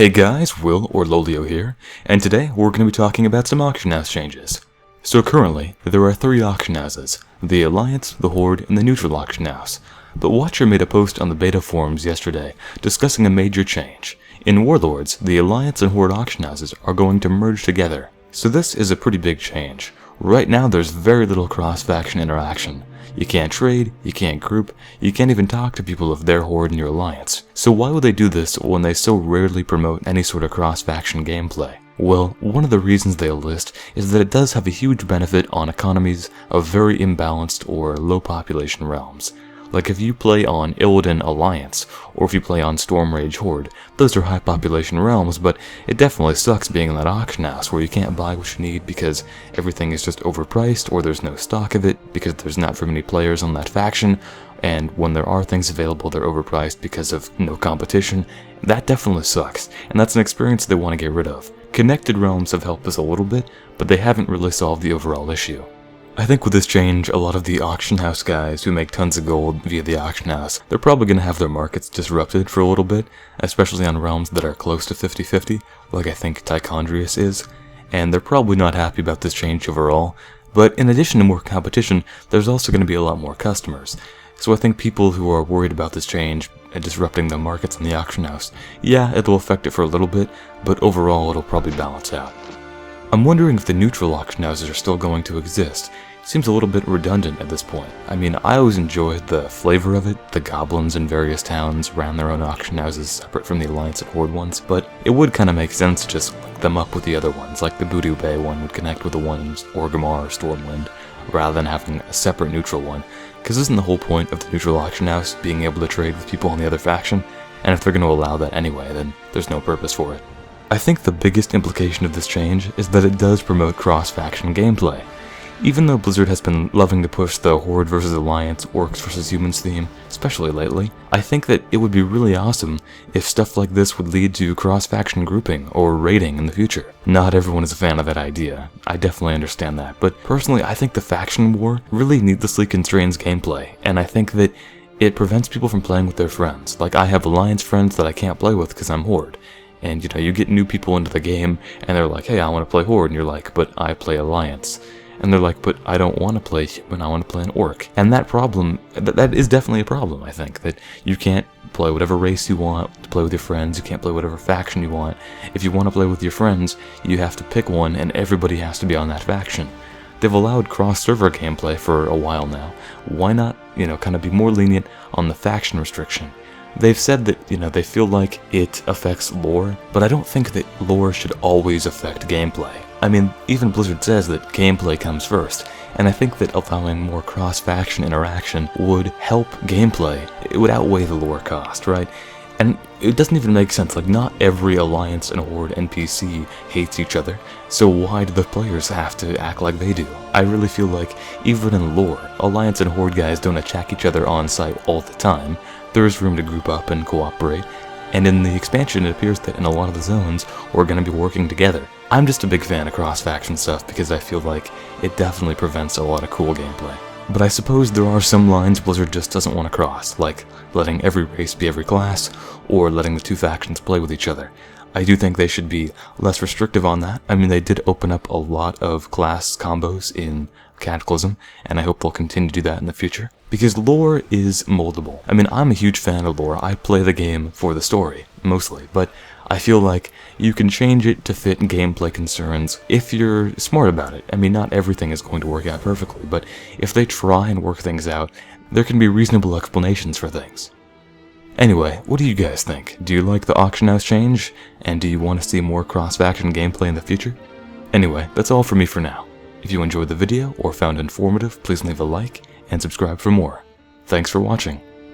Hey guys, Will or Lolio here, and today we're going to be talking about some auction house changes. So currently, there are 3 auction houses, the Alliance, the Horde, and the Neutral auction house. But Watcher made a post on the beta forums yesterday discussing a major change. In Warlords, the Alliance and Horde auction houses are going to merge together. So this is a pretty big change. Right now there's very little cross-faction interaction. You can't trade, you can't group, you can't even talk to people of their Horde and your Alliance. So why would they do this when they so rarely promote any sort of cross-faction gameplay? Well, one of the reasons they'll list is that it does have a huge benefit on economies of very imbalanced or low population realms. Like if you play on Illidan Alliance, or if you play on Stormrage Horde, those are high population realms, but it definitely sucks being in that auction house where you can't buy what you need because everything is just overpriced, or there's no stock of it because there's not very many players on that faction, and when there are things available they're overpriced because of no competition. That definitely sucks, and that's an experience they want to get rid of. Connected realms have helped us a little bit, but they haven't really solved the overall issue. I think with this change, a lot of the auction house guys who make tons of gold via the auction house, they're probably going to have their markets disrupted for a little bit, especially on realms that are close to 50-50, like I think Tichondrius is, and they're probably not happy about this change overall. But in addition to more competition, there's also going to be a lot more customers. So I think people who are worried about this change disrupting the markets in the auction house, yeah, it'll affect it for a little bit, but overall it'll probably balance out. I'm wondering if the neutral auction houses are still going to exist. It seems a little bit redundant at this point. I mean, I always enjoyed the flavor of it. The goblins in various towns ran their own auction houses separate from the Alliance and Horde ones, but it would kind of make sense to just link them up with the other ones, like the Voodoo Bay one would connect with the ones Orgrimmar or Stormwind, rather than having a separate neutral one, because isn't the whole point of the neutral auction house being able to trade with people on the other faction? And if they're going to allow that anyway, then there's no purpose for it. I think the biggest implication of this change is that it does promote cross-faction gameplay. Even though Blizzard has been loving to push the Horde vs Alliance, Orcs vs Humans theme, especially lately, I think that it would be really awesome if stuff like this would lead to cross-faction grouping or raiding in the future. Not everyone is a fan of that idea, I definitely understand that, but personally I think the faction war really needlessly constrains gameplay, and I think that it prevents people from playing with their friends. Like I have Alliance friends that I can't play with because I'm Horde. And you know, you get new people into the game, and they're like, hey, I want to play Horde, and you're like, but I play Alliance. And they're like, but I don't want to play Human, I want to play an Orc. And that problem, that is definitely a problem, I think, that you can't play whatever race you want to play with your friends, you can't play whatever faction you want. If you want to play with your friends, you have to pick one, and everybody has to be on that faction. They've allowed cross-server gameplay for a while now. Why not, you know, kind of be more lenient on the faction restriction? They've said that, you know, they feel like it affects lore, but I don't think that lore should always affect gameplay. I mean, even Blizzard says that gameplay comes first, and I think that allowing more cross-faction interaction would help gameplay. It would outweigh the lore cost, right? And it doesn't even make sense, like not every Alliance and Horde NPC hates each other, so why do the players have to act like they do? I really feel like, even in lore, Alliance and Horde guys don't attack each other on site all the time. There is room to group up and cooperate, and in the expansion it appears that in a lot of the zones we're going to be working together. I'm just a big fan of cross-faction stuff because I feel like it definitely prevents a lot of cool gameplay. But I suppose there are some lines Blizzard just doesn't want to cross, like letting every race be every class, or letting the 2 factions play with each other. I do think they should be less restrictive on that. I mean, they did open up a lot of class combos in Cataclysm, and I hope they'll continue to do that in the future. Because lore is moldable. I mean, I'm a huge fan of lore. I play the game for the story, mostly, but I feel like you can change it to fit gameplay concerns if you're smart about it. I mean, not everything is going to work out perfectly, but if they try and work things out, there can be reasonable explanations for things. Anyway, what do you guys think? Do you like the auction house change? And do you want to see more cross-faction gameplay in the future? Anyway, that's all for me for now. If you enjoyed the video or found it informative, please leave a like and subscribe for more. Thanks for watching.